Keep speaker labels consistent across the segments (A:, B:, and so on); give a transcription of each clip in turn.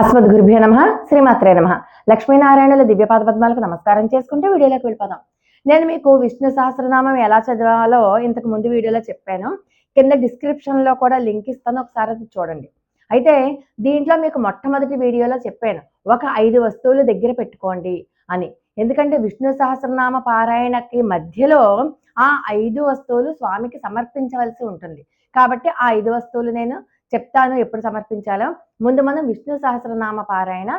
A: అస్మద్గురుభ్యో నమః. శ్రీమాత్రే నమః. లక్ష్మీనారాయణుల దివ్యపాద పద్మాలకు నమస్కారం చేసుకుంటే వీడియోలోకి వెళ్ళిపోదాం. నేను మీకు విష్ణు సహస్రనామం ఎలా చదవాలో ఇంతకు ముందు వీడియోలో చెప్పాను. కింద డిస్క్రిప్షన్లో కూడా లింక్ ఇస్తాను, ఒకసారి అది చూడండి. అయితే దీంట్లో మీకు మొట్టమొదటి వీడియోలో చెప్పాను, ఒక 5 వస్తువులు దగ్గర పెట్టుకోండి అని. ఎందుకంటే విష్ణు సహస్రనామ పారాయణకి మధ్యలో ఆ 5 వస్తువులు స్వామికి సమర్పించవలసి ఉంటుంది. కాబట్టి ఆ 5 వస్తువులు నేను చెప్తాను ఎప్పుడు సమర్పించాలో. ముందు మనం విష్ణు సహస్రనామ పారాయణ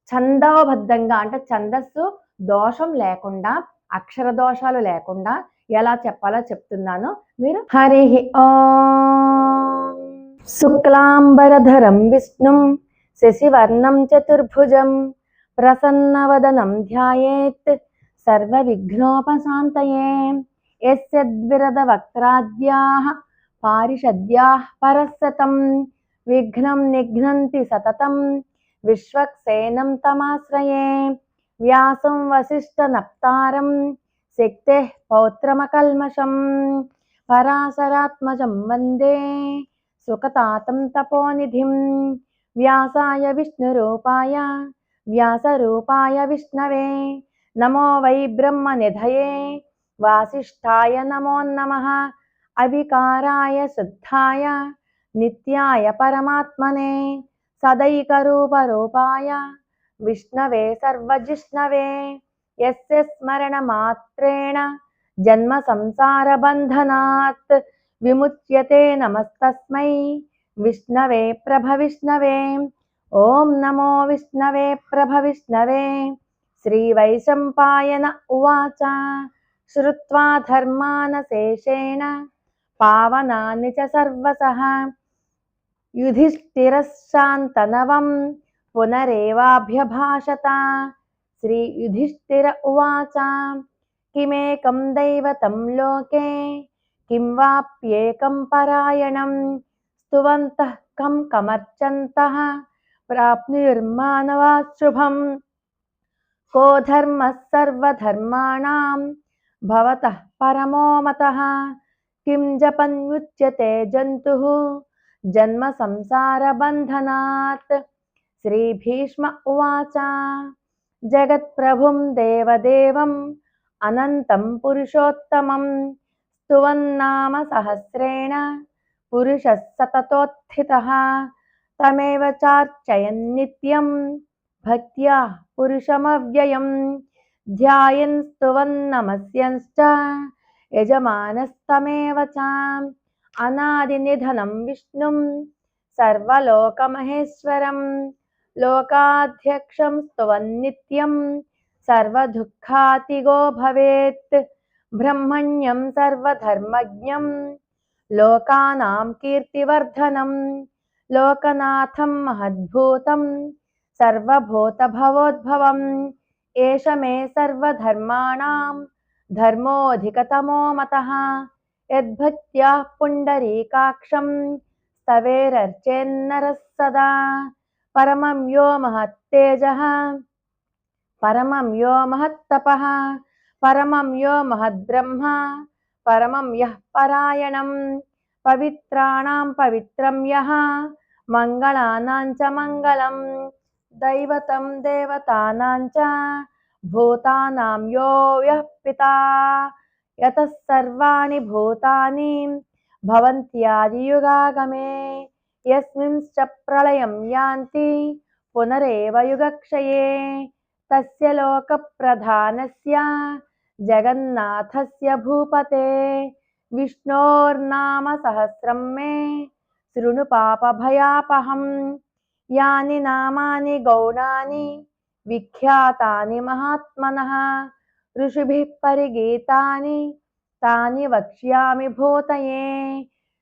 A: ఛందోబద్ధంగా, అంటే ఛందస్సు దోషం లేకుండా, అక్షర దోషాలు లేకుండా ఎలా చెప్పాలో చెప్తున్నాను. మీరు హరి ఓం శుక్లాంబరధరం విష్ణుం శశివర్ణం చతుర్భుజం ప్రసన్నవదనం ధ్యాయేత్ సర్వ విఘ్నోపశాంతయే. యస్యద్విరద వక్త్రాద్యాః పారిషద్యాః పరస్సతం విఘ్నం నిఘ్నంతి సతతం విశ్వక్సేనం తమాశ్రయే. వ్యాసం వసిష్ఠ నప్తారం శక్తేః పౌత్రమకల్మషం పరాశరాత్మజం వందే సుఖతాతం తపోనిధిం. వ్యాసాయ విష్ణురూపాయ వ్యాసరూపాయ విష్ణవే నమో వై బ్రహ్మనిధయే వాసిష్ఠాయ నమో నమః. అవికారాయ శుద్ధాయ నిత్యాయ పరమాత్మనే సదైకరూపరూపాయ విష్ణవే సర్వజిష్ణవే. యస్య స్మరణ మాత్రేణ జన్మ సంసార బంధనాత్ విముచ్యతే. నమస్తస్మై విష్ణవే ప్రభ విష్ణవే. ఓం నమో విష్ణవే ప్రభ విష్ణవే. శ్రీ వైశంపాయన ఉవాచ శ్రుత్వా ధర్మానశేషేణ పావనాని చ సర్వసః యుధిష్ఠిరః శాంతనవం పునరేవాభ్యభాషత. శ్రీ యుధిష్ఠిర ఉవాచ కిమేకం దైవతం లోకే కిం వాప్యేకం పరాయణం స్తువంతః కం కమర్చంతః ప్రాప్నుర్మానవాః శుభం. కో ధర్మః సర్వధర్మాణాం భవతః పరమో మతః కిం జపన్ముచ్యతే జంతుః జన్మ సంసార బంధనాత్. శ్రీ భీష్మ ఉవాచ జగత్ప్రభుం దేవదేవం అనంతం పురుషోత్తమం స్తువన్నామ సహస్రేణ పురుషః సతతోత్థితః తమేవ చార్చయన్ నిత్యం భక్త్యా పురుషమవ్యయం ధ్యాయన్ స్తువన్నమస్యంశ్చ యజమానస్తమేవ చ. అనాదినిధనం విష్ణుం సర్వలోకమహేశ్వరం లోకాధ్యక్షం స్తువన్నిత్యం సర్వదుఃఖాతిగో భవేత్. బ్రహ్మణ్యం సర్వధర్మజ్ఞం లోకానాం కీర్తివర్ధనం లోకనాథం మహద్భూతం సర్వభూతభవోద్భవం. ఏష మే సర్వధర్మాణాం ధర్మోऽధికతమో మతః యద్భక్త్యా పుండరీకాక్షం స్తవేరర్చేన్నరः సదా. పరమం యో మహత్తేజః పరమం యో మహత్తపః పరమం యో మహద్బ్రహ్మ పరమం యః పరాయణం. పవిత్రాణాం పవిత్రం యః మంగళానాం చ మంగళం దైవతం దేవతానాం చ భూతానాం యో యః పితా యతః సర్వాణి భూతాని భవంత్యాదియుగాగమే. యస్మింశ్చ ప్రళయం యాంతి పునరేవ యుగక్షయే. తస్య లోకప్రధానస్య జగన్నాథస్య భూపతే విష్ణోర్నామ సహస్రం మే శృణు పాపభయాపహం. యాని నామాని గౌణాని విఖ్యాతాని మహాత్మనః ఋషిభిః పరిగీతాని తాని వక్ష్యామి భూతయే.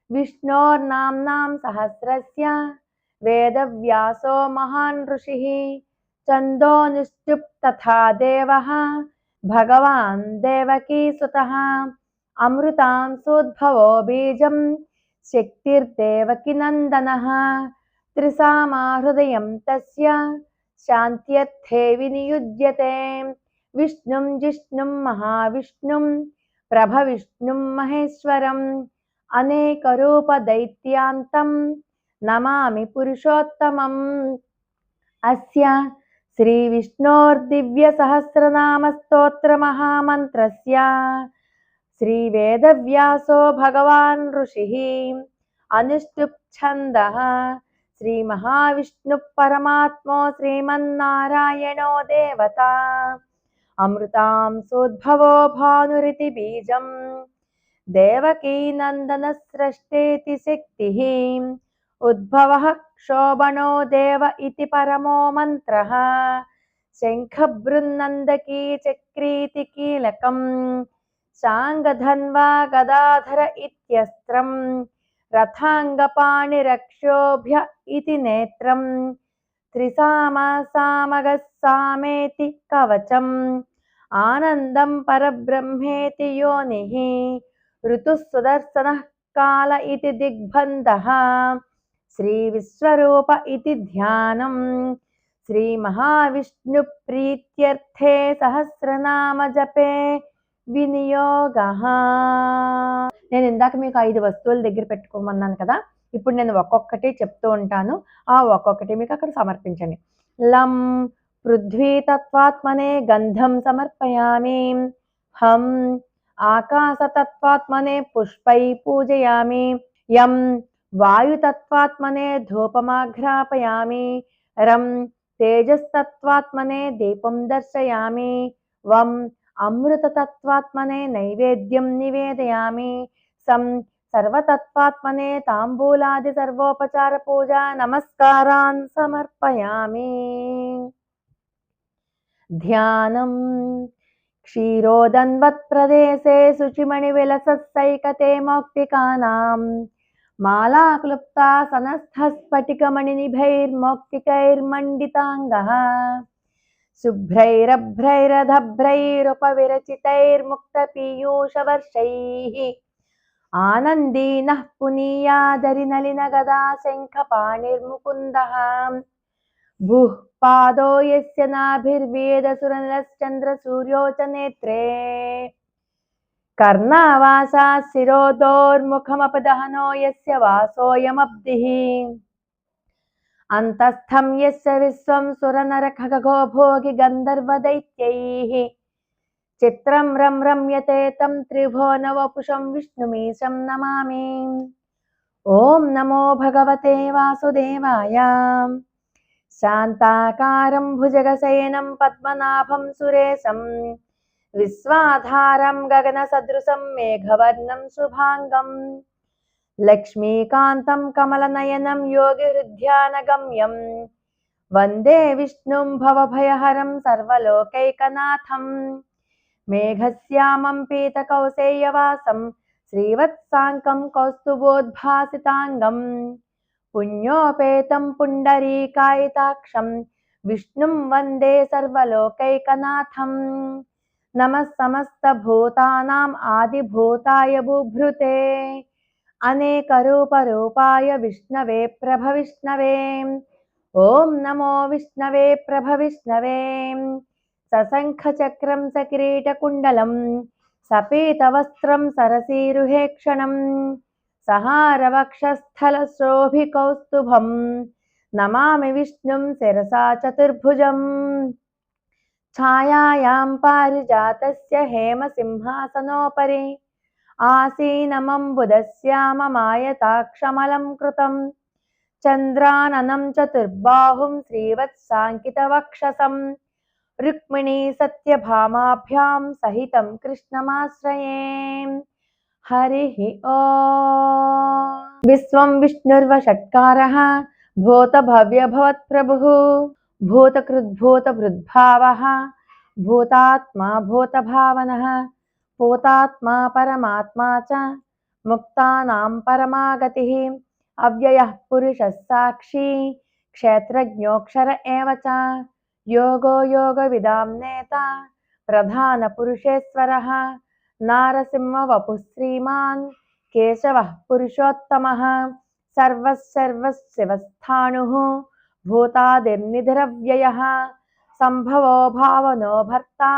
A: విష్ణోర్నామ్నాం సహస్రస్య వేదవ్యాసో మహాన్ ఋషిః ఛందోనిశ్చుప్ తథా దేవః భగవాన్ దేవకీసుతః. అమృతాంశోద్భవో బీజం శక్తిర్దేవకి నందనః త్రిసామా హృదయం తస్య శాంత్యర్థే వినియుజ్యతే. విష్ణుం జిష్ణుం మహావిష్ణుం ప్రభవిష్ణుం మహేశ్వరం అనేకరూప దైత్యాంతం నమామి పురుషోత్తమం. అస్య శ్రీ విష్ణోర్దివ్య సహస్రనామ స్తోత్ర మహామంత్రస్య శ్రీ వేదవ్యాసో భగవాన్ ఋషిః అనుష్టుప్ ఛందః శ్రీ మహావిష్ణు పరమాత్మో శ్రీమన్నారాయణో దేవత అమృతాంశోద్భవో భానురితి బీజం దేవకీ నందన స్రష్టేతి శక్తిః ఉద్భవః క్షోభణో దేవ ఇతి పరమో మంత్రః శంఖబృన్నందకీ చక్రీతి కీలకం శాంగధన్వా గదాధర ఇత్యస్త్రం రథాంగపాణిరక్షోభ్య ఇతి నేత్రం త్రిసామసామగస్సామేతి కవచం ఆనందం పరబ్రహ్మేతి యోనిః ఋతుః సుదర్శనః కాల ఇతి దిగ్బంధః శ్రీ విశ్వరూప ఇతి ధ్యానం శ్రీ మహావిష్ణు ప్రీత్యర్థే సహస్రనామ జపే వినియోగః. నేను ఇందాక మీకు 5 వస్తువుల దగ్గర పెట్టుకోమన్నాను కదా, ఇప్పుడు నేను ఒక్కొక్కటి చెప్తూ ఉంటాను, ఆ ఒక్కొక్కటి మీకు అక్కడ సమర్పించండి. లం పృథ్వీ తత్వాత్మనే గంధం సమర్పయామి. హం ఆకాశతత్వాత్మనే పుష్పై పూజయామి. యం వాయుతత్వాత్మనే ధూపమాఘ్రాపయామి. రం తేజస్తత్వాత్మనే దీపం దర్శయామి. వం అమృతతత్వాత్మనే నైవేద్యం నివేదయామి. సం సర్వతత్వాత్మనే తాంబూలాది సర్వోపచార పూజా నమస్కారాన్ సమర్పయామి. ధ్యానం క్షీరోదన్వత్ ప్రదేశే శుచిమణి విలసైకతే మౌక్తికానాం మాలాక్లుప్తా సనస్థస్ఫటికమణి నిభైర్మౌక్తికైర్మండితాంగః శుభ్రైరభ్రైరధభ్రైరుపవిరచితైర్ముక్తపీయూషవర్షైః ఆనందీనః పునీయాదరినలిన గదా శంఖపాణిర్ముకుందః భూః పాదో యస్య నాభిర్వేదసురనిలశ్చంద్రసూర్యో చ నేత్రే కర్ణావాసా శిరోదోర్ముఖమపదహనో యస్య వాసోయమబ్ధిః అంతస్థం యస్య విశ్వం సురనర ఖగో భోగి గంధర్వదైత్యైః చిత్రం రం రమ్యతే తం త్రిభువనవపుషం విష్ణుమీశం నమామి. ఓం నమో భగవతే వాసుదేవాయ. శాంతాకారం భుజగశయనం పద్మనాభం సురేశం విశ్వాధారం గగనసదృశం మేఘవర్ణం శుభాంగం లక్ష్మీకాంతం కమలనయనం యోగిహృద్ధ్యానగమ్యం వందే విష్ణుం భవభయహరం సర్వలోకైకనాథం మేఘశ్యామం పీతకౌసేయవాసం శ్రీవత్సాంకం కౌస్తుభోద్భాసితాంగం పుణ్యోపేతం పుండరీకాయితాక్షం విష్ణుం వందే సర్వలోకైకనాథం. నమః సమస్తభూతానాం ఆదిభూతాయ బుభృతే అనేకరూపరూపాయ విష్ణవే ప్రభవిష్ణవే. ఓం నమో విష్ణవే ప్రభవిష్ణవే. సశంఖచక్రం సకిరీటకుండలం సపీతవస్త్రం సరసీరుహేక్షణం సహారవక్షస్థలశోభికౌస్తుభం నమామి విష్ణుం శిరసా చతుర్భుజం. ఛాయాయాం పారిజాతస్య హేమసింహాసనోపరి ఆసీనమంబుదశ్యామమాయతాక్షమలం కృతం చంద్రాననం చతుర్బాహుం శ్రీవత్సాంకితవక్షసం రుక్మిణీ సత్యభామాభ్యాం సహితం కృష్ణమాశ్రయే. హరి ఓం. విశ్వం విష్ణుర్వషట్కారః భూతభవ్యభవత్ప్రభుః భూతకృద్భూతభృద్భావः భూతాత్మా భూతభావనः పూతాత్మా పరమాత్మా చ ముక్తానాం పరమాగతిః అవ్యయః పురుషः సాక్షి క్షేత్రజ్ఞోక్షర ఏవ చ యోగో యోగవిదాం నేత ప్రధాన పురుషేశ్వరः నారసింహవపుః శ్రీమాన్ కేశవः పురుషోత్తమः సర్వశివస్థాణుః భూతాదిర్నిధిరవ్యయः సంభవో భావనో భర్తా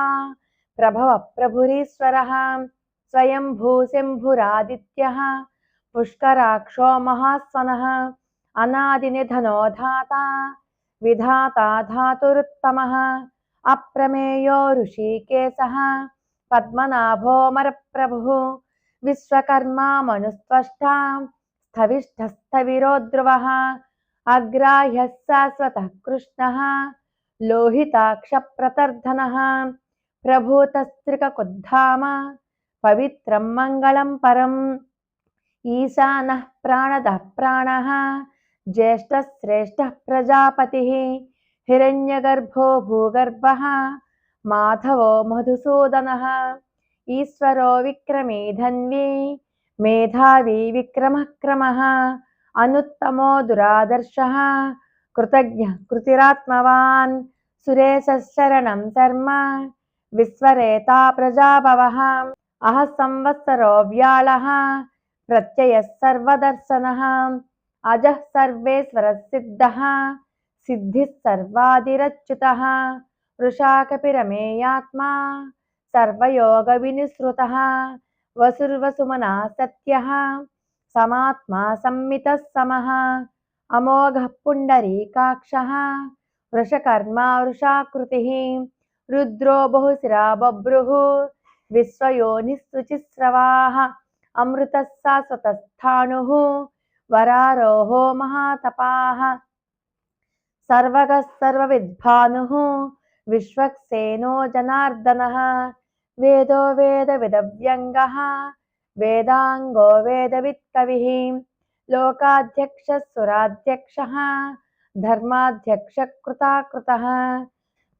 A: ప్రభవ ప్రభురీశ్వరः స్వయంభూశంభురాదిత్యः పుష్కరాక్షో మహాస్వనः అనాదినిధనో ధాతా विधाता धातुरुत्तमः अप्रमेयो ऋषिकेशः पद्मनाभोऽमरप्रभुः विश्वकर्मा मनुस्त्वष्टा स्थविष्ठस्थविरो ध्रुवः अग्राह्यः शाश्वतः कृष्णः लोहिताक्षप्रतर्धनः प्रभूतस्त्रिककुद्धाम पवित्रं मङ्गलं परम् ईशानः प्राणदः प्राणः ज्येष्ठश्रेष्ठः प्रजापतिः हिरण्यगर्भो भूगर्भः माधवो मधुसूदनः ईश्वरो विक्रमी धन्वी मेधावी विक्रमः क्रमः अनुत्तमो दुरादर्शः कृतज्ञः कृतिरात्मवान् सुरेशः शरणं शर्म विश्वरेता प्रजाभवः अहः संवत्सरो व्याळः प्रत्ययः सर्वदर्शनः अजः सर्वेश्वरः सिद्धः सिद्धिः सर्वादिरच्युतः वृषाकपिरमेयात्मा सर्वयोगविनिसृतः वसुर्वसुमना सत्यः समात्मा संमितः समः अमोघः पुण्डरीकाक्षः वृषकर्मा वृषाकृतिः रुद्रो बहुशिरा बभ्रुः विश्वयोनिःशुचिस्रवाः अमृतः शाश्वतस्थाणुः वरारोहो महातपाः सर्वगः सर्वविद्भानुः विश्वक्सेनो जनार्दनः वेदो वेदविदव्यङ्गः वेदाङ्गो वेदवित्कविः लोकाध्यक्षः सुराध्यक्षः धर्माध्यक्षः कृताकृतः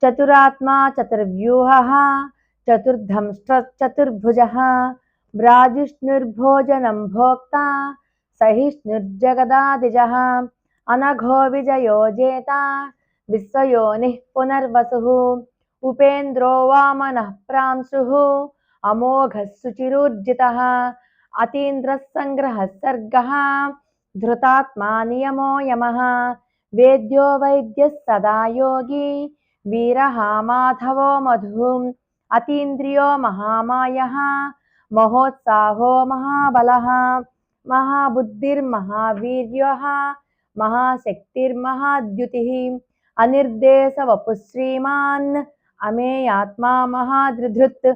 A: चतुरात्मा चतुर्व्यूहः चतुर्धंष्ट्रचतुर्भुजः भ्राजिष्णुर्भोजनं भोक्ता सहिष्णुर्जगदादिजः अनघो विजयो जेता विश्वयोनिः पुनर्वसुः उपेन्द्रो वामनः प्रांशुः अमोघः शुचिरूर्जितः अतीन्द्रः सङ्ग्रहः सर्गः धृतात्मा नियमो यमः वेद्यो वैद्यः सदा योगी वीरः माधवो मधुः अतीन्द्रियो महामायः महोत्साहो महाबलः महाबुद्धिर्महावीर्यः महाशक्तिर्महाद्युतिः अनिर्देशवपुः श्रीमान् अमेयात्मा महाधृधृत्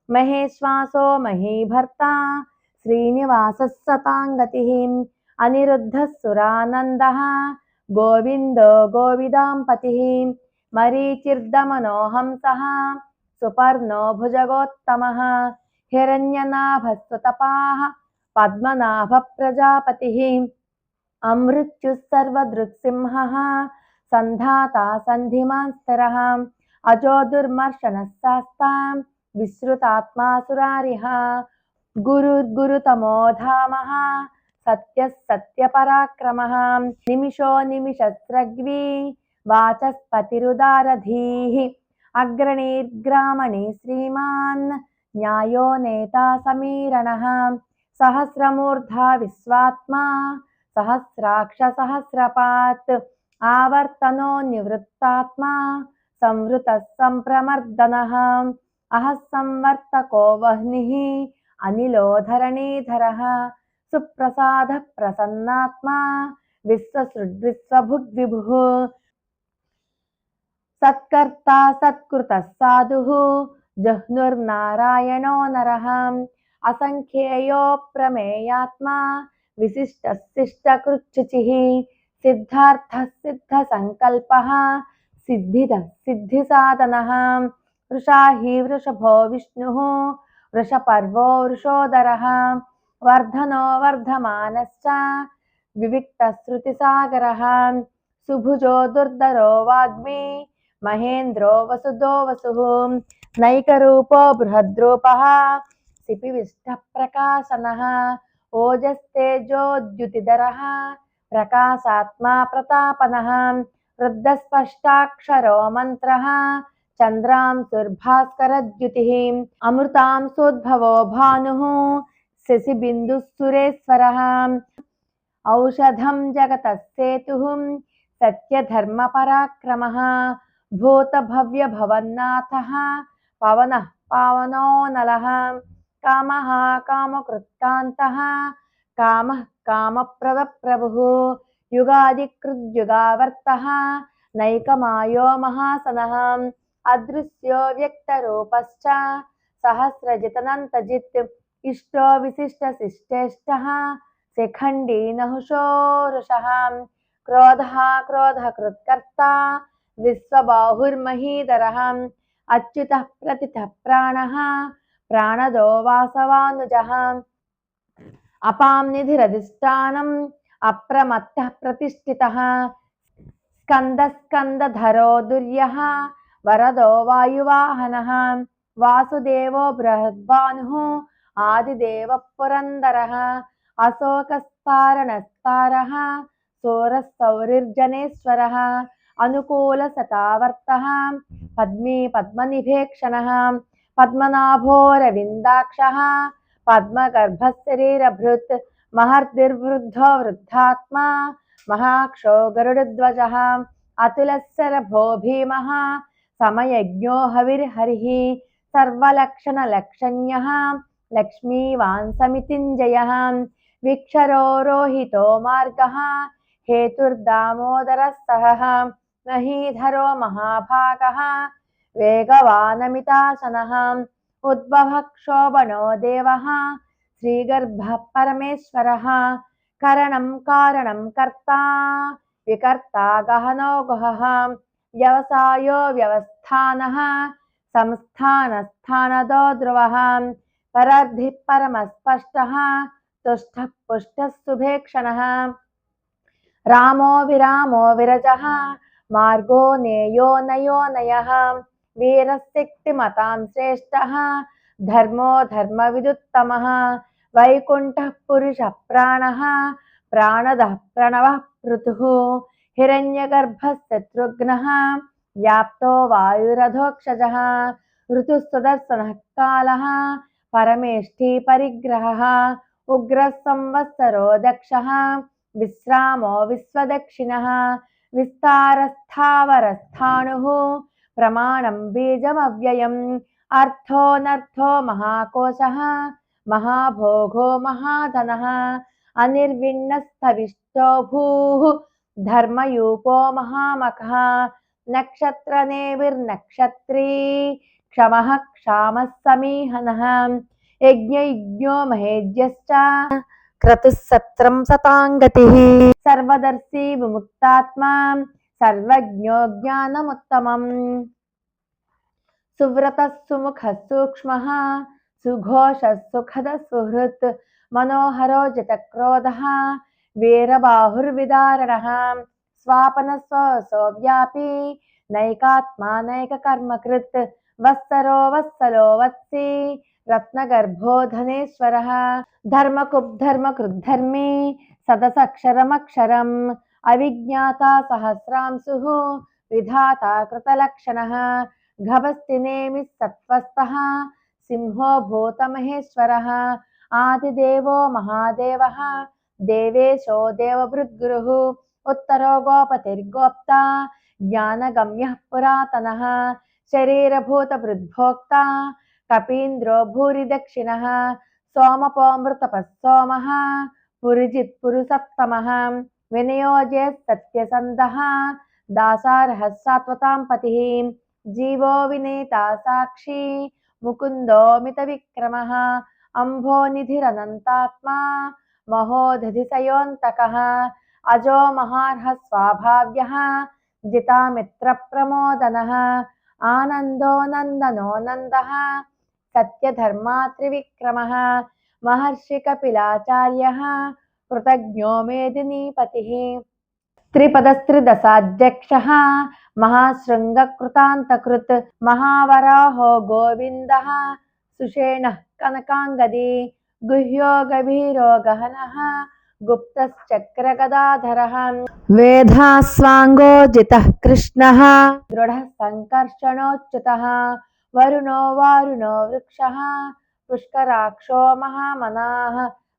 A: महेश्वासो महीभर्ता श्रीनिवासः सताङ्गतिः अनिरुद्धः सुरानन्दः गोविन्दो गोविदाम्पतिः मरीचिर्दमनो हंसः सुपर्णो भुजगोत्तमः हिरण्यनाभः सुतपाः पद्मनाभप्रजापतिः अमृत्युः सर्वदृक्सिंहः सन्धाता सन्धिमान् स्थिरः अजो दुर्मर्शनः शास्ता विश्रुतात्मा सुरारिः गुरुर्गुरुतमो धामः सत्यः सत्यपराक्रमः निमिषो निमिषस्रग्वी वाचस्पतिरुदारधीः अग्रणीर्ग्रामणी श्रीमान् न्यायो नेता समीरणः सहस्रमूर्धा विश्वात्मा सहस्राक्ष सहस्रपात् आवर्तनो निवृत्तात्मा संवृतः सम्प्रमर्दनः अहः संवर्तको वह्निः अनिलो धरणीधरः सुप्रसादः प्रसन्नात्मा विश्वसृड्विश्वभुग्विभुः सत्कर्ता सत्कृतः साधुः जह्नुर्नारायणो नरः असंख्येयो प्रमेयात्मा विशिष्टः शिष्टकृच्छुचिः सिद्धार्थः सिद्धसङ्कल्पः सिद्धिदः सिद्धिसाधनः वृषाही वृषभो विष्णुः वृषपर्वो वृषोदरः वर्धनो वर्धमानश्च विविक्तश्रुतिसागरः सुभुजो दुर्धरो वाग्मी महेन्द्रो वसुदो वसुः नैकरूपो बृहद्रूपः सिपिविष्टप्रकाशनः ओजस्तेजोद्युतिधरः प्रकाशात्मा प्रतापनः वृद्धस्पष्टाक्षरो मन्त्रः चन्द्रांशुर्भास्करद्युतिः अमृतांशोद्भवो भानुः शशिबिन्दुः सुरेश्वरः औषधं जगतः सेतुः सत्यधर्मपराक्रमः भूतभव्यभवन्नाथः पवनः पावनो नलः कामः कामकृत्कान्तः कामः कामप्रदप्रभुः युगादिकृद्युगावर्तः నైకమాయో మహాసనః అదృశ్యో వ్యక్తరూపశ్చ సహస్రజితనంతజిత్ ఇష్టో విశిష్టశిష్టేష్టః శిఖండీ నహుషోరుషః క్రోధః క్రోధకృత్కర్తా విశ్వబాహుర్మహీధరః అచ్యుతః ప్రతిథః ప్రాణః ప్రాణదో వాసవానుజః అపాం నిధిరధిష్టానం అప్రమత్తః ప్రతిష్ఠితః స్కందస్కందధరో దుర్యః వరదో వాయువాహనః వాసుదేవో బృహద్భానుః ఆదిదేవ పురందరః అశోకస్తారణస్తారః సూరః సౌరిర్జనేశ్వరः అనుకూలశతావర్తః పద్మీ పద్మనిభేక్షణः పద్మనాభోరవిందాక్షः పద్మగర్భశరీరభృత్ మహర్దిర్వృద్ధో వృద్ధాత్మా మహాక్షో గరుడధ్వజः అతులశరభో భీమः సమయజ్ఞో హవిర్హరిః సర్వలక్షణలక్షణ్యः లక్ష్మీవాన్ సమితింజయः విక్షరో రోహితో మార్గः హేతుర్దామోదరः సహః మహీధరో మహాభాగः వేగవానమితాసనः ఉద్భవః క్షోభణో దేవः శ్రీగర్భः పరమేశ్వరः కరణం కారణం కర్తా వికర్తా గహనో గుహః వ్యవసాయో వ్యవస్థానః సంస్థానస్థానదో ధ్రువः పరర్ధిః పరమస్పష్టः తుష్టః పుష్టः శుభేక్షణः రామో విరామో విరజः మార్గో నేయో నయో నయః వీరశక్తిమతాం శ్రేష్టः ధర్మో ధర్మవిదుత్తమः వైకుంఠః పురుషः ప్రాణः ప్రాణదః ప్రణవः పృథుః హిరణ్యగర్భः శత్రుఘ్నः వ్యాప్తో వాయురధోక్షజः ఋతుః సుదర్శనः కాలः పరమేష్ఠీ పరిగ్రహः ఉగ్రः సంవత్సరో దక్షः విశ్రామో విశ్వదక్షిణः విస్తారస్థావరస్థాణుః ప్రమాణం బీజమవ్యయం అర్థోనర్థో మహాకోశः మహాభోగో మహాధనः అనిర్విణ్ణస్థవిష్టో భూః ధర్మయూపో మహామఖः నక్షత్రనేవిర్నక్షత్రీ క్షమః క్షామः సమీహనः యజ్ఞయజ్ఞో మహేజ్యశ్చ క్రతుః సత్రం సతాంగతిః సర్వదర్శీ విముక్తాత్మా సర్వజ్ఞో జ్ఞానముత్తమం సువ్రతః సుముఖः సూక్ష్మः సుఘోషः సుఖదः సుహృత్ మనోహరో జితక్రోధः వీరబాహుర్విదారణः స్వాపనస్వసో వ్యాపీ నైకాత్మా నైకకర్మకృత్ వత్సరో వత్సలో వత్సీ రత్నగర్భో ధనేశ్వరः ధర్మకుబ్ధర్మకృద్ధర్మీ సదసక్షరమక్షరం అవిజ్ఞాతా సహస్రాంశుః విధాతా కృతలక్షణः గభస్తినేమి సత్వస్థः సింహో భూతమహేశ్వరः ఆదిదేవో మహాదేవः దేవేశో దేవభృద్గురుః ఉత్తరో గోపతిర్గోప్తా జ్ఞానగమ్యః పురాతనः శరీరభూతభృద్భోక్తా కపీంద్రో భూరి దక్షిణः సోమపోమృతపः సోమः పురిజిత్ పురుసత్తమः వినయోజే సత్యసంధः దాసార్హः సాత్వతాం పతిః జీవో వినేతా సాక్షి ముకుందో మిత విక్రమः అంభోనిధిరనంతాత్మా మహోదధిశయోంతకः అజో మహార్హ స్వాభావ్యः జితామిత్ర ప్రమోదనः ఆనందో నందనో నందः సత్యధర్మా త్రివిక్రమः మహర్షి కపిలాచార్యः కృతజ్ఞో మేదినీపతిః త్రిపదస్త్రిదశాధ్యక్షः మహాశృంగకృతాంతకృత్ మహావరాహో గోవిందः సుషేణః కనకాంగది గుహ్యో గభీరో గహనः గుప్తశ్చక్రగదాధరः వేదాస్వాంగో జితః కృష్ణः దృఢः సంకర్షణోచ్యుతः వరుణో వారుణో వృక్షः పుష్కరాక్షో మహామనాః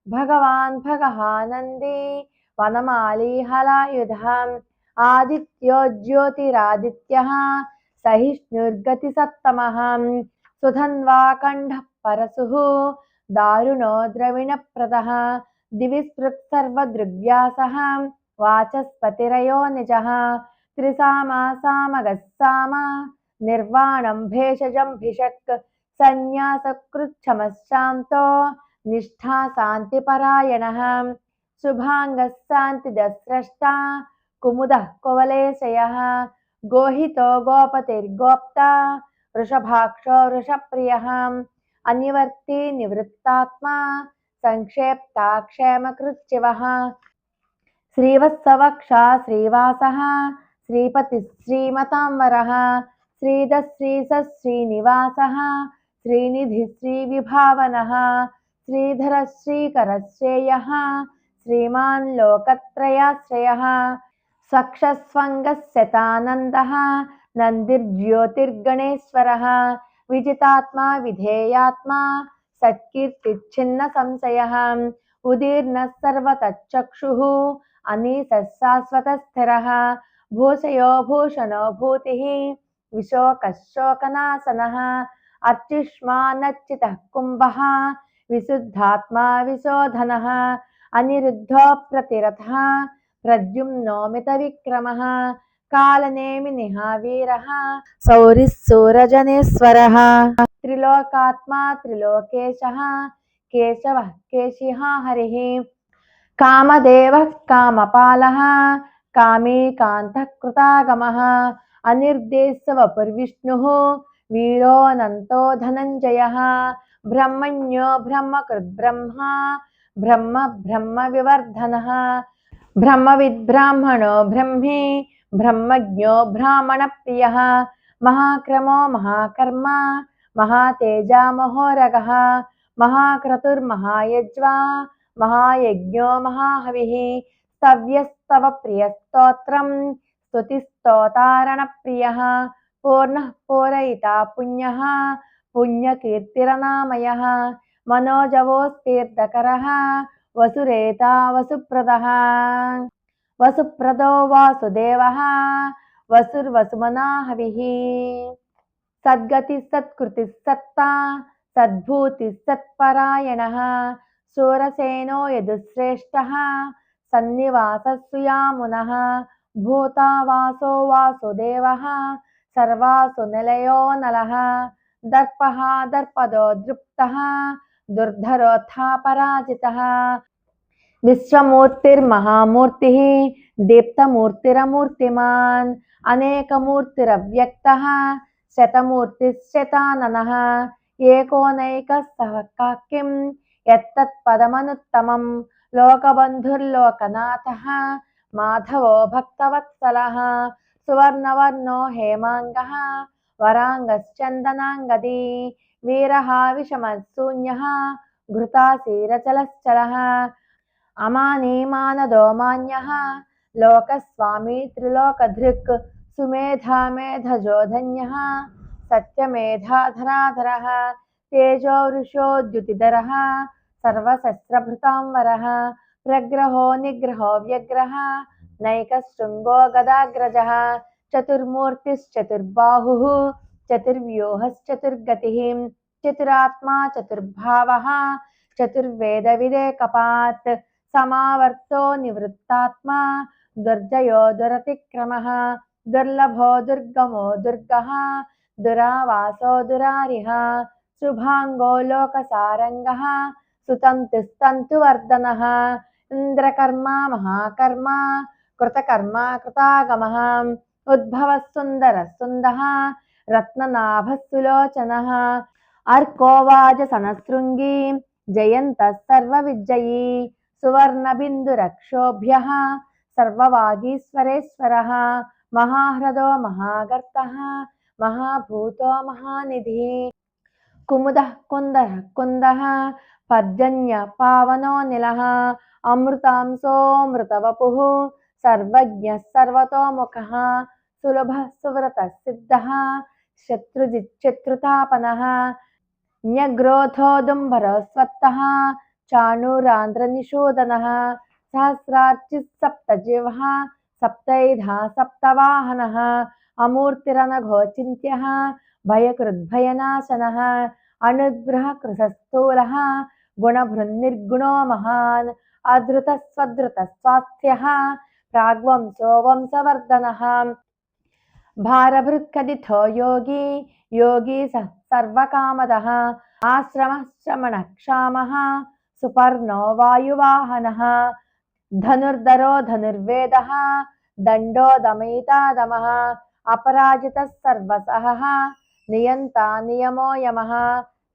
A: భగవాన్ భగహానంది వనమాలి హలాయుధः ఆదిత్యో జ్యోతిరాదిత్యः సహిష్ణుర్గతిసత్తమः సుధన్వాకంఠః పరశుః దారుణో ద్రవిణప్రదः దివి స్పృక్సర్వదృగ్వ్యాసः వాచస్పతిరయో నిజः త్రిసామా సామగస్సామ నిర్వాణం భేషజం భిషక్ సన్యాసకృచ్ఛమశాంతో నిష్ఠా శాంతిపరాయణః శుభాంగః శాంతిదస్రష్టా కుముదః కువలేశయః గోహితో గోపతిర్గోప్తా వృషభాక్షో వృషప్రియః అనివర్తి నివృత్తాత్మా సంక్షేప్తా క్షేమకృచ్చివః శ్రీవత్సవక్షా శ్రీవాసః శ్రీపతి శ్రీమతాంబరః శ్రీధశ్రీస శ్రీనివాసః శ్రీనిధి శ్రీవిభావనః శ్రీధర శ్రీకర శ్రేయః శ్రీమాన్ లోకత్రయాశ్రయః సక్షస్వంగశతానందః నందిర్జ్యోతిర్గణేశ్వరః విజితాత్మా విధేయాత్మా సత్కీర్తిచ్ఛిన్న సంశయః ఉదీర్ణ సర్వతచ్చక్షుః అనీసః శాశ్వతస్థిరః భూషయో భూషణో భూతిః విశోకః శోకనాశనః అర్చిష్మానర్చితః కుంభః విశుద్ధాత్మా విశోధనః అనిరుద్ధో ప్రతిరథः ప్రద్యుమ్నో మిత విక్రమః కాలనేమినిః వీరః శౌరిः శూరజనేశ్వరः త్రిలోకాత్మా త్రిలోకేశः కేశవः కేశిః హరిः కామదేవः కామపాలः కామీ కాంతః కృతాగమः అనిర్దేశవపుర్విష్ణుః వీరోऽనంతో ధనంజయः బ్రహ్మణ్యో బ్రహ్మకృద్బ్రహ్మ బ్రహ్మ బ్రహ్మ వివర్ధనః బ్రహ్మవిద్బ్రాహ్మణో బ్రహ్మీ బ్రహ్మజ్ఞో బ్రాహ్మణప్రియः మహాక్రమో మహాకర్మ మహాతేజా మహోరగः మహాక్రతుర్మహాయజ్వా మహాయజ్ఞో మహాహవిః స్తవ్యస్తవ ప్రియస్తోత్రం స్తుతిస్తోతారణప్రియः పూర్ణః పూరయితా పుణ్యः పుణ్యకీర్తిరనామయः మనోజవోస్తీర్థకరः వసురేతా వసుప్రదः వసుప్రదో వాసుదేవः వసుర్వసుమనా హవిః సద్గతి సత్కృతి సత్తా సద్భూతి సత్పరాయణः శూరసేనో యదుశ్రేష్టः సన్నివాసస్సుయామునః భూతావాసో వాసుదేవः సర్వాసు నిలయో నలః దర్పః దర్పదో దృప్తః దుర్ధరోత్థాపరాజితः విశ్వమూర్తిర్మహామూర్తిః దీప్తమూర్తిరమూర్తిమాన్ అనేకమూర్తిరవ్యక్తः శతమూర్తిశ్శతాననः ఏకోనైకः సహ కాకిం యత్తత్పదమనుత్తమం లోకబంధుర్లోకనాథः మాధవో భక్తవత్సలः సువర్ణవర్ణో హేమాంగः వరాంగశ్చందనాంగదీ వీరः విషమశూన్యः ఘృతాశీరచలశ్చలः అమానీ మానదో మాన్యः లోకస్వామి త్రిలోకధృక్ సుమేధా మేధజోధన్యः సత్యమేధాధరాధరः తేజో వృషోద్యుతిధరः సర్వశస్త్రభృతాంబరः ప్రగ్రహో నిగ్రహో వ్యగ్రः నైకశృంగో గదాగ్రజः చతుర్మూర్తిశ్చతుర్బాహుః చతుర్వ్యూహశ్చతుర్గతిः చతురాత్మా చతుర్భావः చతుర్వేద విదేకపాత్ సమావర్తో నివృత్తాత్మా దుర్జయో దురతిక్రమः దుర్లభో దుర్గమో దుర్గః దురావాసో దురారిః శుభాంగో లోకసారంగः సుతంతుస్తంతువర్ధనः ఇంద్రకర్మ మహాకర్మ కృతకర్మ కృతాగమः ఉద్భవः సుందరः సుందః రత్ననాభः సులోచనः అర్కో వాజసనశృంగీ జయంతః సర్వవిజ్జయీ సువర్ణబిందురక్షోభ్యः సర్వవాగీశ్వరేశ్వరः మహాహ్రదో మహాగర్తः మహాభూతో మహానిధిः కుముదః కుందరః కుందః పర్జన్య పావనో నిలః అమృతాంశోऽమృతవపుః సర్వజ్ఞः సర్వతోముఖः సులభः సువ్రతः సిద్ధः శత్రుజిచ్చత్రుతాపనः న్యగ్రోధోదుంబరో స్వత్తः చాణూరాంధ్రనిషూదనः సహస్రార్చిः సప్తజిహ్వः సప్తైధా సప్తవాహనः అమూర్తిరనఘోచింత్యः భయకృద్భయనాశనः అనుద్భ్రః కృశస్థూలः గుణభృన్నిర్గుణో మహాన్ అధృతస్వధృతస్వాస్థ్యः ప్రాగ్వంశో వంశవర్ధనః భారభృత్కథితో యోగి యోగి సర్వకామదః ఆశ్రమః శ్రమణః క్షామః సుపర్ణో వాయువాహనః ధనుర్ధరో ధనుర్వేదః దండో దమయితాదమః అపరాజితः సర్వసహః నియంతా నియమో యమః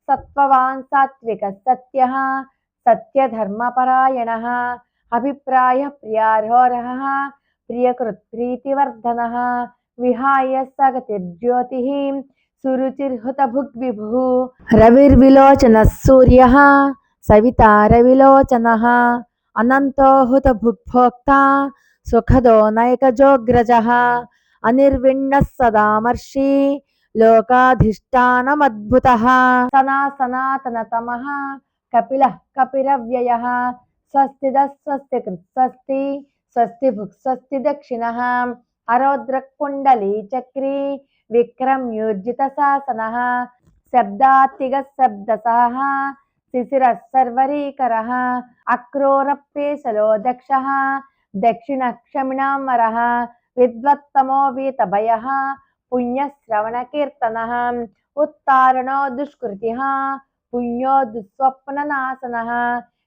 A: సత్వవాన్ సాత్వికः సత్యః సత్యధర్మపరాయణः అభిప్రాయ ప్రియార్హోరః ప్రియకృత్ ప్రీతివర్ధనः విహాయ సగతిర్జ్యోతిః సురుచిర్హుతభుగ్విభుః రవిర్విలోచనः సూర్యः సవితా రవిలోచనः అనంతో హుతభుగ్భోక్తా సుఖదో నైకజోగ్రజः అనిర్విణ్ణः సదామర్షి లోకాధిష్టానమద్భుతः సనాతనతమః కపిలః కపిరవ్యయः స్వస్తిదः స్వస్తికృత్ స్వస్తి స్వస్తిభుక్ స్వస్తి దక్షిణः అరౌద్రకుండలీ చక్రీ విక్రమ్యూర్జిత శాసనః శబ్దాత్తిగः శబ్దసః శిశిరः సర్వరీకరः అక్రూరప్పేశలో దక్షः దక్షిణక్షమిణామరः విద్వత్తమో వీతభయः పుణ్యశ్రవణకీర్తనः ఉత్తారణో దుష్కృతిः పుణ్యో దుస్వప్ననాశనः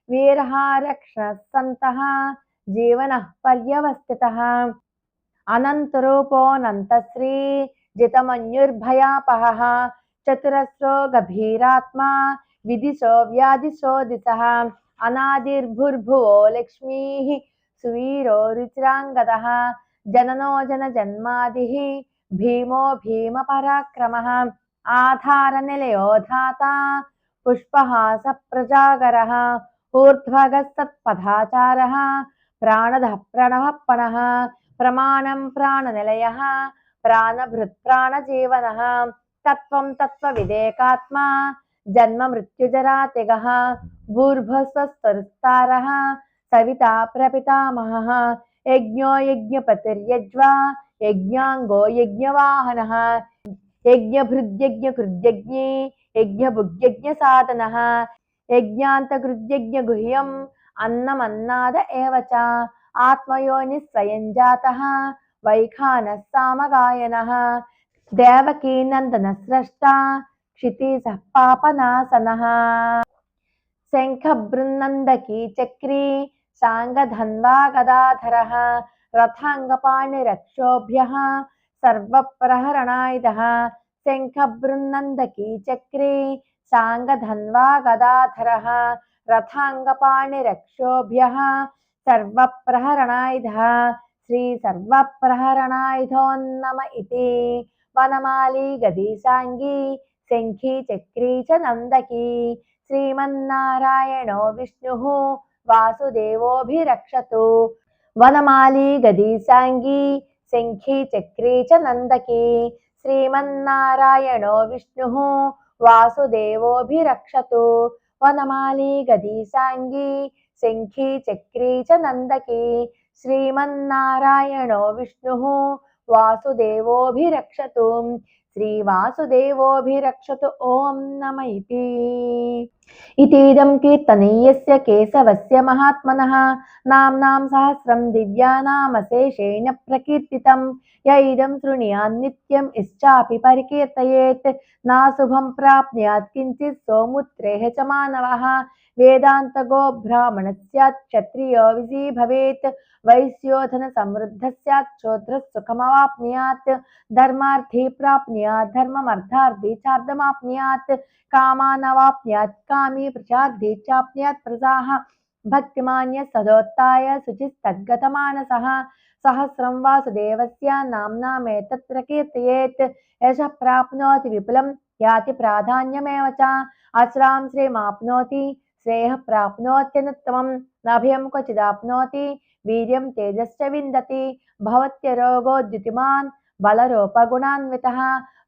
A: వీరः రక్షణः సంతః జీవనః పర్యవస్థితः అనంతరూపోऽనంతశ్రీ జితమన్యుర్భయాపహः చతురస్రో గభీరాత్మా విదిశో వ్యాధిశో దిశः అనాదిర్భుర్భువో లక్ష్మీః సువీరో రుచిరాంగదः జననో జన్మాదిః భీమో భీమపరాక్రమः ఆధారనిలయో ధాతా పుష్పహాస ప్రజాగరः ఊర్ధ్వగः సత్పథాచారः ప్రాణదః ప్రణవఃపణः ప్రమాణం ప్రాణనిలయः ప్రాణభృత్ ప్రాణజీవనः తత్వం తత్వవిదేకాత్మా జన్మ మృత్యుజరాతిగः భూర్భువస్వస్తరుస్తారः సవితా ప్రపితామహः యజ్ఞో యజ్ఞపతిర్యజ్వా యజ్ఞాంగో యజ్ఞవాహనः యజ్ఞభృద్యజ్ఞకృద్యజ్ఞే యజ్ఞభుగ్యజ్ఞసాధనः యజ్ఞాంతకృద్యజ్ఞగుహ్యం అన్నమన్నాద ఏవ చ ఆత్మయోనిః స్వయం జాతः వైఖానः సామగాయనः దేవకీనందనः స్రష్టా క్షితిజः పాపనాశనः శంఖబృన్నందకీ చక్రీ శాంగధన్వా గదాధరः రథాంగపాణిరక్షోభ్యः సర్వప్రహరణాయుధः శంఖబృన్నందకీ చక్రీ శాంగధన్వా గదాధరः రథాంగపాణిరక్షోభ్యः సర్వప్రహరణాయుధः శ్రీ సర్వప్రహరణాయుధోన్నమ ఇతి వనమాలి గదీశాంగీ శంఖీ చక్రీ చ నందకీ శ్రీమన్నారాయణో విష్ణుః వాసుదేవోభిరక్షతు వనమాలి గదీశాంగీ శంఖీ చక్రీ చ నందకీ శ్రీమన్నారాయణో విష్ణుః వాసుదేవోభిరక్షతు వనమాలి గదీశాంగీ శంఖీ చక్రీ చ నందకీ శ్రీమన్నారాయణో విష్ణుః వాసుదేవోభిరక్షతు శ్రీవాసుదేవోభిరక్షతు ఓం నమ ఇతి ఇతీదం కీర్తనీయస్య కేశవస్య మహాత్మనః నామ్నాం సహస్రం దివ్యానామశేషేణ ప్రకీర్తితం య ఇదం శృణుయాన్ నిత్యం ఇశ్చాపి పరికీర్తయేత్ నాశుభం ప్రాప్నుయాత్ కించిత్ సోముత్రేహ చ మానవః వేదాంతగో బ్రాహ్మణ స్యాత్ క్షత్రియో విజీ భవేత్ వైశ్యో ధన సమృద్ధ స్యాత్ శూద్రః సుఖమవాప్నుయాత్ ధర్మార్థీ ప్రాప్నుయాత్ ధర్మమర్థార్థీ చార్థమాప్నుయాత్ కామానవాప్నుయాత్ కామీ ప్రచార్థీ చాప్నుయాత్ ప్రజాః భక్తిమాన్య సదోత్తాయ శుచిస్తద్గతమానసః సహస్రం వాసుదేవస్య నామ్నామేతత్ ప్రకీర్తయేత్ యశః ప్రాప్నోతి విపులం యాతి ప్రాధాన్యమేవ చ అశ్రాం శ్రీమాప్నోతి శ్రేయః ప్రాప్నోత్యనుత్తమం నభయం క్వచిదాప్నోతి వీర్యం తేజశ్చ విందతి భవత్యరోగోద్యుతిమాన్ బలరూపగుణాన్వితః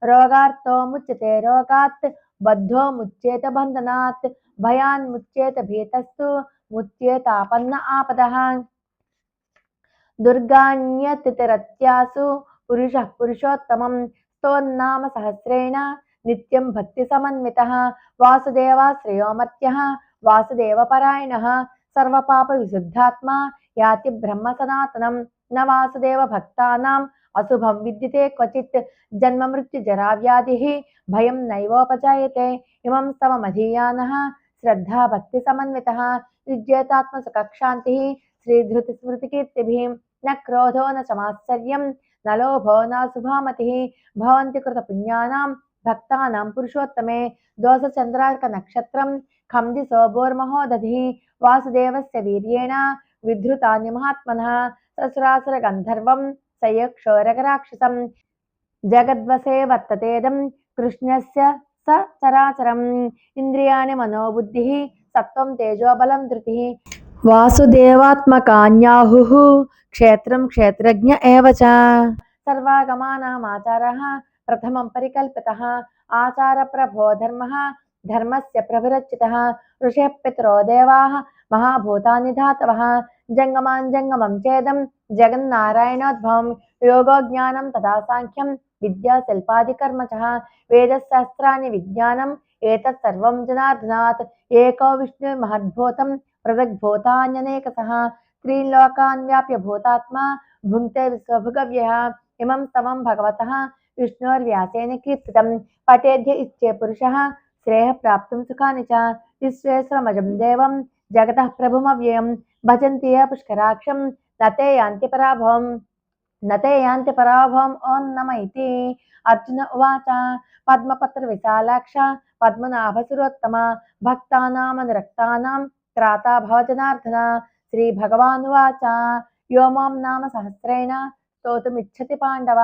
A: రోగార్తో ముచ్యతే రోగాత్ బద్ధో ముచ్యేత బంధనాత్ భయాన్ ముచ్యేత భీతస్తు ముచ్యేతాపన్న ఆపదః దుర్గాన్యతిరత్యాసు పురుషః పురుషోత్తమం స్తోన్నామ సహస్రేణ నిత్యం భక్తి సమన్వితః వాసుదేవాశ్రయోమర్త్యః వాసుదేవపరాయణః సర్వపాప విశుద్ధాత్మా యాతి బ్రహ్మ సనాతనం न वासुदेव भक्तानाम् अशुभं विद्यते क्वचित् जन्म मृत्यु जरा व्याधिः भयं नैवोपजायते इमं स्तवमधीयानः श्रद्धा भक्ति समन्वितः युज्येतात्मसुखक्षान्तिः श्रीधृतिस्मृतिकीर्तिभिः न क्रोधो न समाश्चर्यं न लोभो न शुभामतिः भवन्ति कृतपुण्यानां भक्तानां पुरुषोत्तमे दोषचन्द्रार्कनक्षत्रं खम्दिसो भोर्महोदधिः वासुदेवस्य वीर्येण विधृतानि महात्मनः ससुरासुरगन्धर्वं सयक्षोरगराक्षसं जगद्वसे वर्ततेदं कृष्णस्य स चराचरम् इन्द्रियाणि मनोबुद्धिः सत्त्वं तेजो बलं धृतिः वासुदेवात्मकान्याहुः क्षेत्रं क्षेत्रज्ञ एव च सर्वागमानामाचारः प्रथमं परिकल्पितः आचारप्रभो धर्मः धर्मस्य प्रभिरचितः ऋषयः पितरो देवाः महाभूतानि धातवः जङ्गमं चेदं जगन्नारायणोद्भवं योगो ज्ञानं तथा साङ्ख्यं विद्या शिल्पादिकर्म च वेदशास्त्राणि विज्ञानम् एतत् सर्वं जनार्दनात् एको विष्णुर्महद्भूतं पृथग्भूतान्यनेकशः त्रीन् लोकान् व्याप्य भूतात्मा भुङ्क्ते विश्वभुगव्यः इमं स्तवं भगवतः विष्णोर्व्यासेन कीर्तितं पठेद्य इच्छे पुरुषः श्रेयः प्राप्तुं सुखानि च विश्वेश्वरमजं देवं जगतः प्रभुमव्ययं भजन्ति ये पुष्कराक्षं न ते यान्ति पराभवम् ॐ नमः इति अर्जुन उवाच पद्मपत्रविशालाक्ष पद्मनाभसुरोत्तम भक्तानामनुरक्तानां त्राता भवजनार्दन श्रीभगवानुवाच यो मां नाम सहस्रेण स्तोतुमिच्छति पाण्डव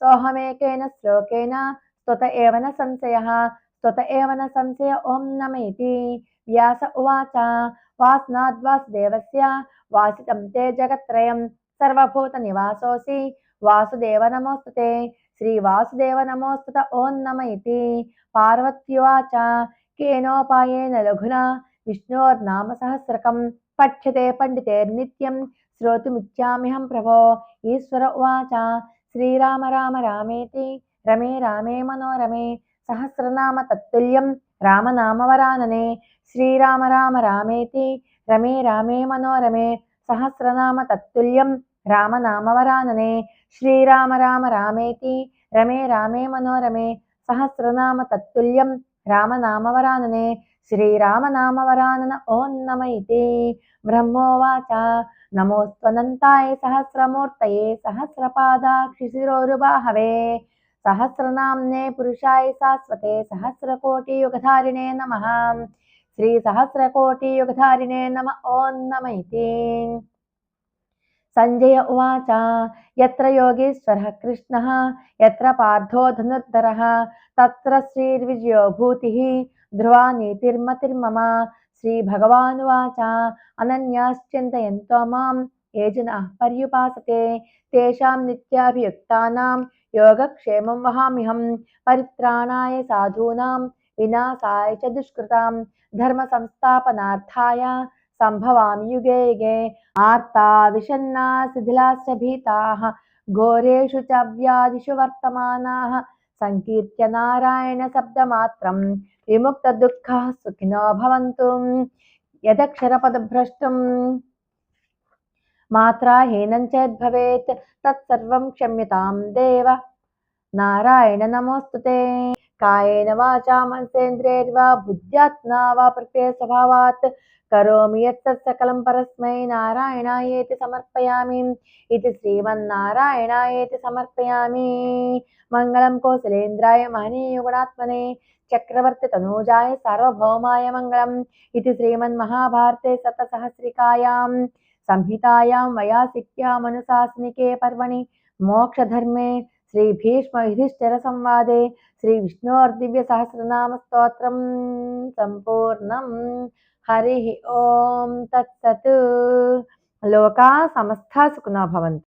A: सोऽहमेकेन श्लोकेन स्तुत एव न संशय ॐ नमः इति व्यास उवाच वासनाद्वासुदेवस्य वासितं ते जगत्त्रयं सर्वभूतनिवासोऽसि वासुदेव नमोऽस्तुते श्रीवासुदेव नमोऽस्तुत ॐ नमः इति पार्वत्युवाच केनोपायेन लघुना विष्णोर्नाम सहस्रकं पठ्यते पण्डितेर्नित्यं श्रोतुमिच्छाम्यहं प्रभो ईश्वर उवाच श्रीराम राम रामेति रमे रामे मनोरमे सहस्रनाम तत्तुल्यं रामनामवरानने श्रीराम राम रामेति रमे रामे मनोरमे सहस्रनाम तत्तुल्यं रामनामवरानने श्रीराम राम रामेति रमे रामे मनोरमे सहस्रनाम तत्तुल्यं रामनामवरानने श्रीरामनामवरानन ॐ नमः इति ब्रह्मोवाच नमोऽस्त्वनन्ताय सहस्रमूर्तये सहस्रपादाक्षिशिरोरुबाहवे सहस्रनाम्ने पुरुषाय शाश्वते सहस्रकोटियुगधारिणे नमः श्रीसहस्रकोटियुगधारिणे नमः ॐ नमः इति संजय उवाच यत्र योगीश्वरः कृष्णः यत्र पार्थो धनुर्धरः तत्र श्रीर्विजयो भूतिः ध्रुवा नीतिर्मतिर्मम श्रीभगवानुवाच अनन्याश्चिन्तयन्तो मां ये जनाः पर्युपासते तेषां नित्याभियुक्तानां योगक्षेमं वहाम्यहं परित्राणाय साधूनां विनाशाय च दुष्कृतां धर्मसंस्थापनार्थाय सम्भवामि युगे युगे आर्ता विषण्णा शिथिलाश्च भीताः घोरेषु च व्याधिषु वर्तमानाः संकीर्त्य नारायण शब्दमात्रं विमुक्तदुःखाः सुखिनो भवन्तु यदक्षरपदभ्रष्टं मात्राहीनं चेद्भवेत् तत्सर्वं क्षम्यतां देव नारायण नमोऽस्तुते कायेन वाचा मनसेन्द्रियैर्वा बुद्ध्यात्मना वा प्रत्ययस्वभावात् करोमि यत्तत् सकलं परस्मै नारायणायेति समर्पयामि इति श्रीमन्नारायणायेति समर्पयामि मङ्गलं कौसलेन्द्राय महनीयगुणात्मने चक्रवर्ति तनूजाय सार्वभौमाय मङ्गलम् इति श्रीमन्महाभारते शतसहस्रिकायां संहितायां वयासिक्यामनुशासनिके पर्वणि मोक्षधर्मे श्रीभीष्मयुधिष्ठिरसंवादे श्रीविष्णोर्दिव्यसहस्रनाम स्तोत्रं सम्पूर्णम् हरिः ओं तत्सत् लोकाः समस्ताः सुखिनो भवन्तु।